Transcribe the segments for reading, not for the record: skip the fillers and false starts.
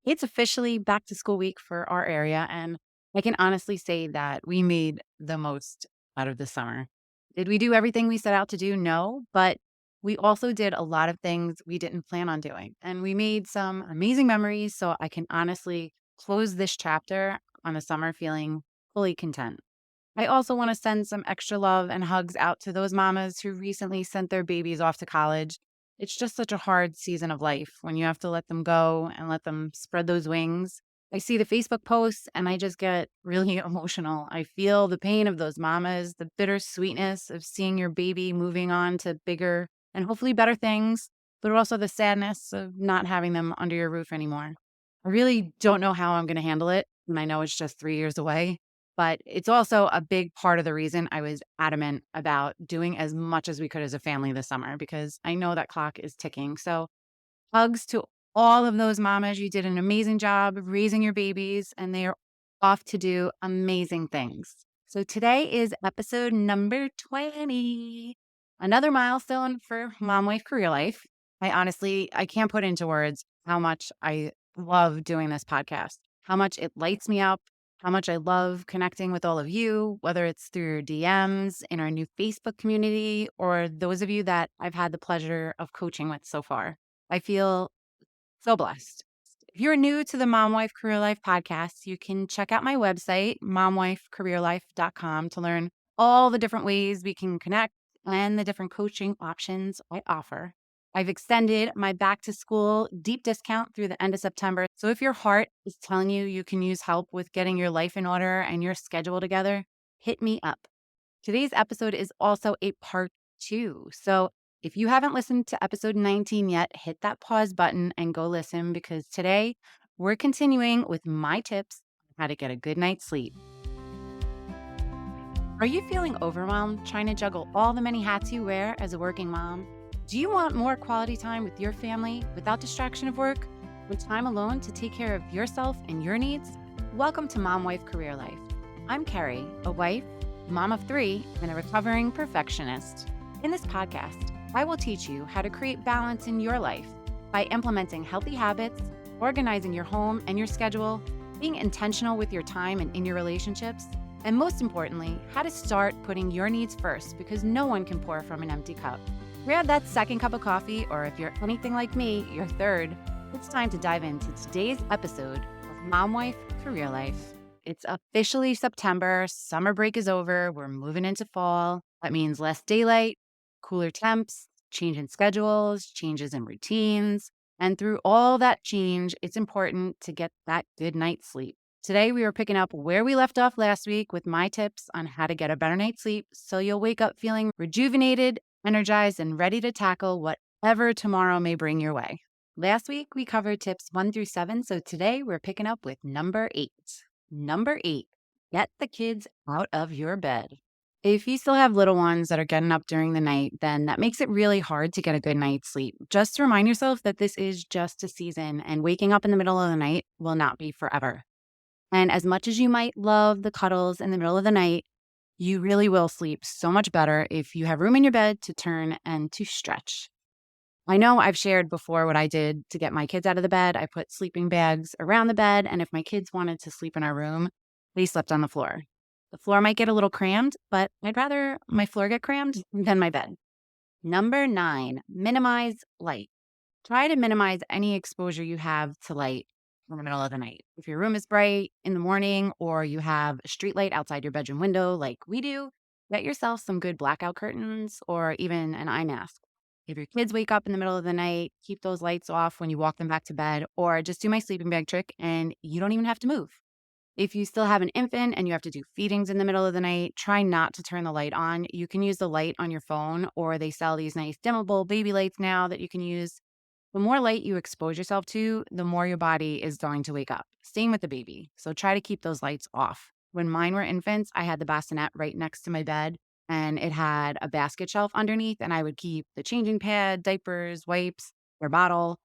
It's officially back to school week for our area, and I can honestly say that we made the most out of the summer. Did we do everything we set out to do? No, but we also did a lot of things we didn't plan on doing. And we made some amazing memories. So I can honestly close this chapter on the summer feeling fully content. I also want to send some extra love and hugs out to those mamas who recently sent their babies off to college. It's just such a hard season of life when you have to let them go and let them spread those wings. I see the Facebook posts and I just get really emotional. I feel the pain of those mamas, the bittersweetness of seeing your baby moving on to bigger and hopefully better things, but also the sadness of not having them under your roof anymore. I really don't know how I'm going to handle it. And I know it's just 3 years away. But it's also a big part of the reason I was adamant about doing as much as we could as a family this summer because I know that clock is ticking. So, hugs to all of those mamas. You did an amazing job raising your babies, and they are off to do amazing things. So, today is episode number 20, another milestone for Mom Wife Career Life. I can't put into words how much I love doing this podcast, how much it lights me up, how much I love connecting with all of you, whether it's through your DMs in our new Facebook community or those of you that I've had the pleasure of coaching with so far. I feel so blessed. If you're new to the Mom Wife Career Life podcast, you can check out my website, momwifecareerlife.com, to learn all the different ways we can connect and the different coaching options I offer. I've extended my back to school deep discount through the end of September. So if your heart is telling you you can use help with getting your life in order and your schedule together, hit me up. Today's episode is also a part two. So if you haven't listened to episode 19 yet, hit that pause button and go listen because today we're continuing with my tips on how to get a good night's sleep. Are you feeling overwhelmed trying to juggle all the many hats you wear as a working mom? Do you want more quality time with your family without distraction of work, with time alone to take care of yourself and your needs? Welcome to Mom Wife Career Life. I'm Kerri, a wife, mom of 3, and a recovering perfectionist. In this podcast, I will teach you how to create balance in your life by implementing healthy habits, organizing your home and your schedule, being intentional with your time and in your relationships, and most importantly, how to start putting your needs first because no one can pour from an empty cup. Grab that second cup of coffee, or if you're anything like me, your third. It's time to dive into today's episode of Mom Wife Career Life. It's officially September. Summer break is over. We're moving into fall. That means less daylight, cooler temps, change in schedules, changes in routines. And through all that change, it's important to get that good night's sleep. Today, we are picking up where we left off last week with my tips on how to get a better night's sleep so you'll wake up feeling rejuvenated, energized, and ready to tackle whatever tomorrow may bring your way. Last week, we covered tips 1 through 7, so today we're picking up with number 8. Number 8, get the kids out of your bed. If you still have little ones that are getting up during the night, then that makes it really hard to get a good night's sleep. Just remind yourself that this is just a season and waking up in the middle of the night will not be forever. And as much as you might love the cuddles in the middle of the night, you really will sleep so much better if you have room in your bed to turn and to stretch. I know I've shared before what I did to get my kids out of the bed. I put sleeping bags around the bed, and if my kids wanted to sleep in our room, they slept on the floor. The floor might get a little crammed, but I'd rather my floor get crammed than my bed. Number 9, minimize light. Try to minimize any exposure you have to light in the middle of the night. If your room is bright in the morning or you have a street light outside your bedroom window like we do, get yourself some good blackout curtains or even an eye mask. If your kids wake up in the middle of the night, keep those lights off when you walk them back to bed, or just do my sleeping bag trick and you don't even have to move. If you still have an infant and you have to do feedings in the middle of the night, try not to turn the light on. You can use the light on your phone, or they sell these nice dimmable baby lights now that you can use. The more light you expose yourself to, the more your body is going to wake up. Same with the baby. So try to keep those lights off. When mine were infants, I had the bassinet right next to my bed and it had a basket shelf underneath, and I would keep the changing pad, diapers, wipes, their bottle.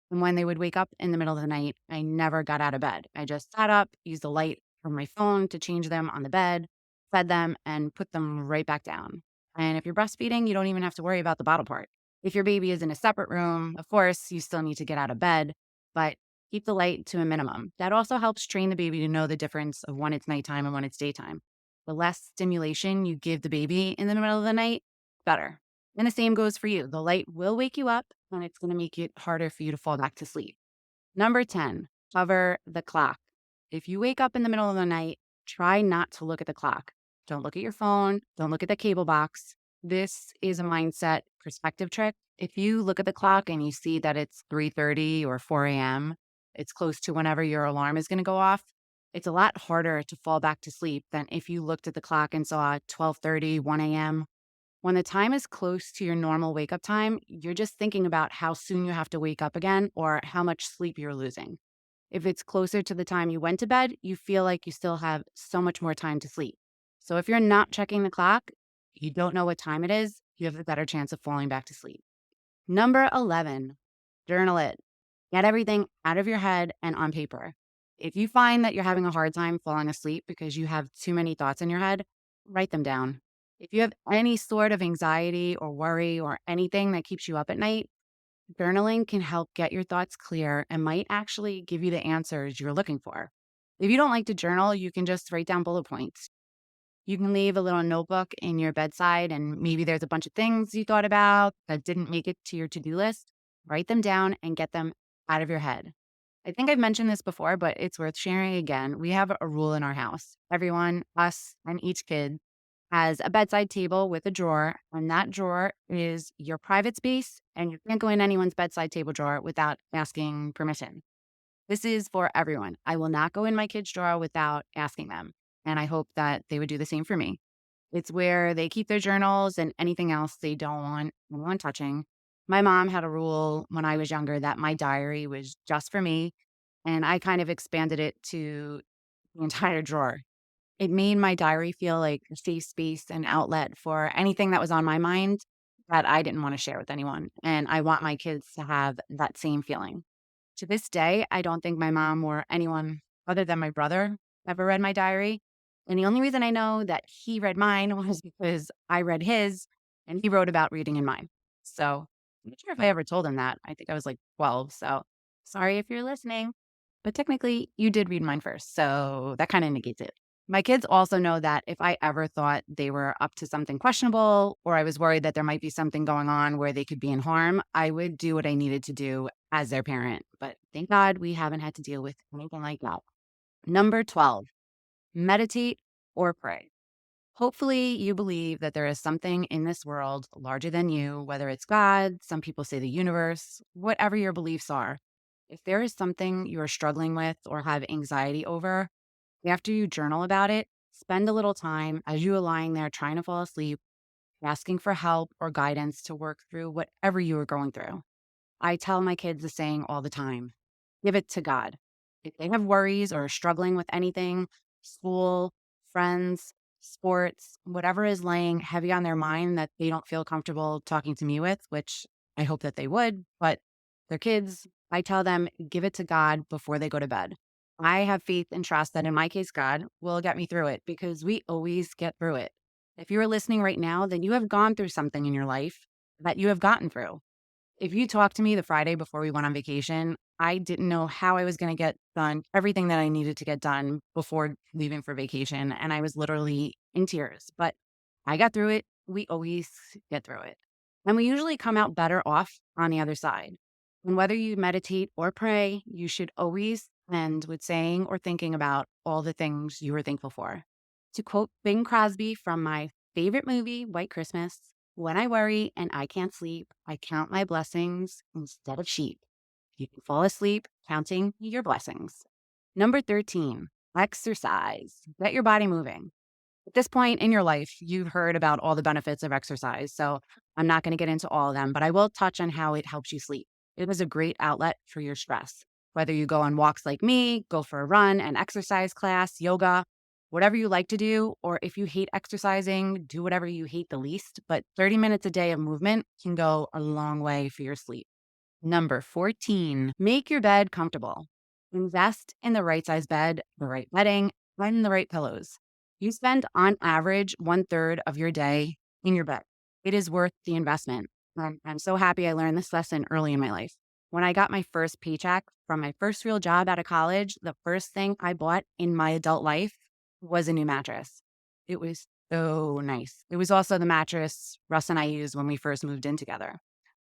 And when they would wake up in the middle of the night, I never got out of bed. I just sat up, used the light from my phone to change them on the bed, fed them, and put them right back down. And if you're breastfeeding, you don't even have to worry about the bottle part. If your baby is in a separate room, of course, you still need to get out of bed, but Keep the light to a minimum. That also helps train the baby to know the difference of when it's nighttime and when it's daytime. The less stimulation you give the baby in the middle of the night, better. And the same goes for you. The light will wake you up and it's going to make it harder for you to fall back to sleep. Number 10, cover the clock. If you wake up in the middle of the night, try not to look at the clock. Don't look at your phone. Don't look at the cable box. This is a mindset perspective trick. If you look at the clock and you see that it's 3:30 or 4 a.m., it's close to whenever your alarm is going to go off. It's a lot harder to fall back to sleep than if you looked at the clock and saw 12:30, 1 a.m. When the time is close to your normal wake up time, you're just thinking about how soon you have to wake up again or how much sleep you're losing. If it's closer to the time you went to bed, you feel like you still have so much more time to sleep. So if you're not checking the clock, you don't know what time it is, you have a better chance of falling back to sleep. Number 11, journal it. Get everything out of your head and on paper. If you find that you're having a hard time falling asleep because you have too many thoughts in your head, write them down. If you have any sort of anxiety or worry or anything that keeps you up at night, journaling can help get your thoughts clear and might actually give you the answers you're looking for. If you don't like to journal, you can just write down bullet points. You can leave a little notebook in your bedside, and maybe there's a bunch of things you thought about that didn't make it to your to-do list. Write them down and get them out of your head. I think I've mentioned this before, but it's worth sharing again. We have a rule in our house. Everyone, us and each kid, has a bedside table with a drawer, and that drawer is your private space, and you can't go in anyone's bedside table drawer without asking permission. This is for everyone. I will not go in my kids' drawer without asking them, and I hope that they would do the same for me. It's where they keep their journals and anything else they don't want anyone touching. My mom had a rule when I was younger that my diary was just for me, and I kind of expanded it to the entire drawer. It made my diary feel like a safe space and outlet for anything that was on my mind that I didn't want to share with anyone. And I want my kids to have that same feeling. To this day, I don't think my mom or anyone other than my brother ever read my diary. And the only reason I know that he read mine was because I read his and he wrote about reading in mine. So I'm not sure if I ever told him that. I think I was like 12. So sorry if you're listening. But technically, you did read mine first. So that kind of negates it. My kids also know that if I ever thought they were up to something questionable or I was worried that there might be something going on where they could be in harm, I would do what I needed to do as their parent. But thank God we haven't had to deal with anything like that. Number 12, meditate or pray. Hopefully, you believe that there is something in this world larger than you, whether it's God, some people say the universe, whatever your beliefs are. If there is something you are struggling with or have anxiety over, after you journal about it, spend a little time as you are lying there trying to fall asleep, asking for help or guidance to work through whatever you are going through. I tell my kids the saying all the time, give it to God. If they have worries or are struggling with anything, school, friends, sports, whatever is laying heavy on their mind that they don't feel comfortable talking to me with, which I hope that they would, but they're kids, I tell them, give it to God before they go to bed. I have faith and trust that in my case, God will get me through it because we always get through it. If you are listening right now, then you have gone through something in your life that you have gotten through. If you talked to me the Friday before we went on vacation, I didn't know how I was going to get done everything that I needed to get done before leaving for vacation. And I was literally in tears, but I got through it. We always get through it. And we usually come out better off on the other side. And whether you meditate or pray, you should always end with saying or thinking about all the things you are thankful for. To quote Bing Crosby from my favorite movie, White Christmas, when I worry and I can't sleep, I count my blessings instead of sheep. You can fall asleep counting your blessings. Number 13, exercise. Get your body moving. At this point in your life, you've heard about all the benefits of exercise, so I'm not going to get into all of them, but I will touch on how it helps you sleep. It is a great outlet for your stress. Whether you go on walks like me, go for a run, an exercise class, yoga, whatever you like to do, or if you hate exercising, do whatever you hate the least. But 30 minutes a day of movement can go a long way for your sleep. Number 14, make your bed comfortable. Invest in the right size bed, the right bedding, and the right pillows. You spend on average 1/3 of your day in your bed. It is worth the investment. I'm so happy I learned this lesson early in my life. When I got my first paycheck from my first real job out of college, the first thing I bought in my adult life was a new mattress. It was so nice. It was also the mattress Russ and I used when we first moved in together.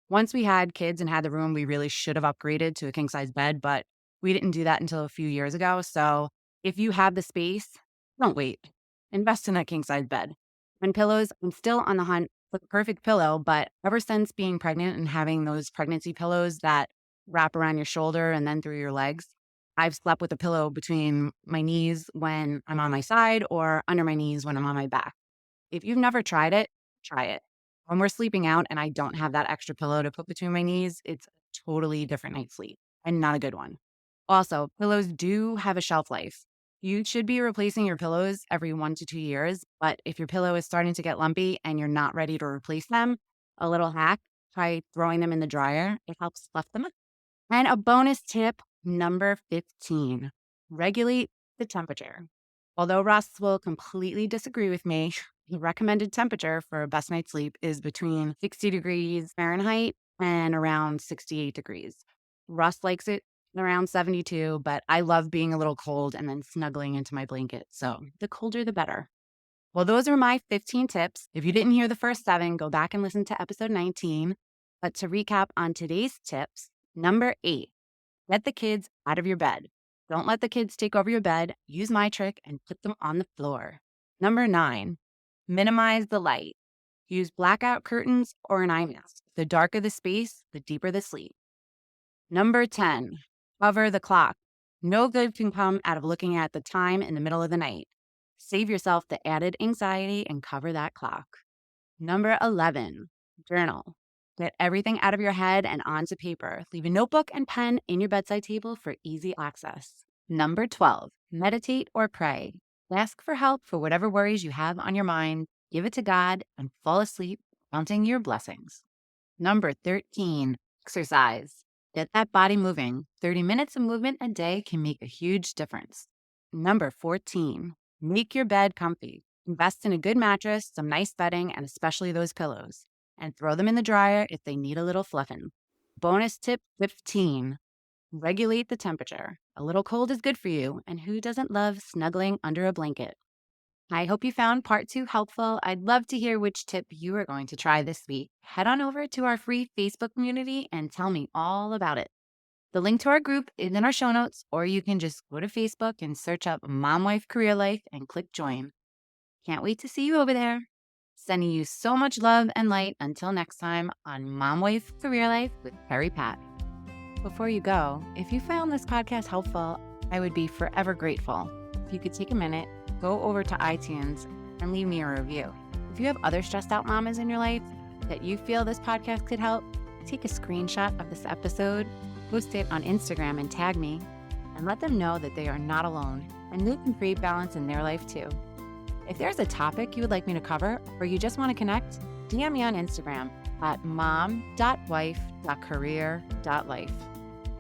Once we had kids and had the room, we really should have upgraded to a king size bed, but we didn't do that until a few years ago. So if you have the space, don't wait. Invest in a king size bed. And pillows, I'm still on the hunt for the perfect pillow, but ever since being pregnant and having those pregnancy pillows that wrap around your shoulder and then through your legs, I've slept with a pillow between my knees when I'm on my side or under my knees when I'm on my back. If you've never tried it, try it. When we're sleeping out and I don't have that extra pillow to put between my knees, it's a totally different night's sleep and not a good one. Also, pillows do have a shelf life. You should be replacing your pillows every 1 to 2 years, but if your pillow is starting to get lumpy and you're not ready to replace them, a little hack, try throwing them in the dryer. It helps fluff them up. And a bonus tip, number 15, regulate the temperature. Although Russ will completely disagree with me, the recommended temperature for a best night's sleep is between 60 degrees Fahrenheit and around 68 degrees. Russ likes it around 72, but I love being a little cold and then snuggling into my blanket. So the colder, the better. Well, those are my 15 tips. If you didn't hear the first 7, go back and listen to episode 19. But to recap on today's tips, number 8, get the kids out of your bed. Don't let the kids take over your bed. Use my trick and put them on the floor. Number 9, minimize the light. Use blackout curtains or an eye mask. The darker the space, the deeper the sleep. Number 10, cover the clock. No good can come out of looking at the time in the middle of the night. Save yourself the added anxiety and cover that clock. Number 11, journal. Get everything out of your head and onto paper. Leave a notebook and pen in your bedside table for easy access. Number 12, meditate or pray. Ask for help for whatever worries you have on your mind. Give it to God and fall asleep, counting your blessings. Number 13, exercise. Get that body moving. 30 minutes of movement a day can make a huge difference. Number 14, make your bed comfy. Invest in a good mattress, some nice bedding, and especially those pillows. And throw them in the dryer if they need a little fluffing. Bonus tip 15, regulate the temperature. A little cold is good for you, and who doesn't love snuggling under a blanket? I hope you found part 2 helpful. I'd love to hear which tip you are going to try this week. Head on over to our free Facebook community and tell me all about it. The link to our group is in our show notes, or you can just go to Facebook and search up Mom Wife Career Life and click join. Can't wait to see you over there. Sending you so much love and light until next time on Mom Wife Career Life with Kerri Pat. Before you go, if you found this podcast helpful, I would be forever grateful if you could take a minute, go over to iTunes, and leave me a review. If you have other stressed out mamas in your life that you feel this podcast could help, take a screenshot of this episode, post it on Instagram and tag me, and let them know that they are not alone and they can create balance in their life too. If there's a topic you would like me to cover or you just want to connect, DM me on Instagram at mom.wife.career.life.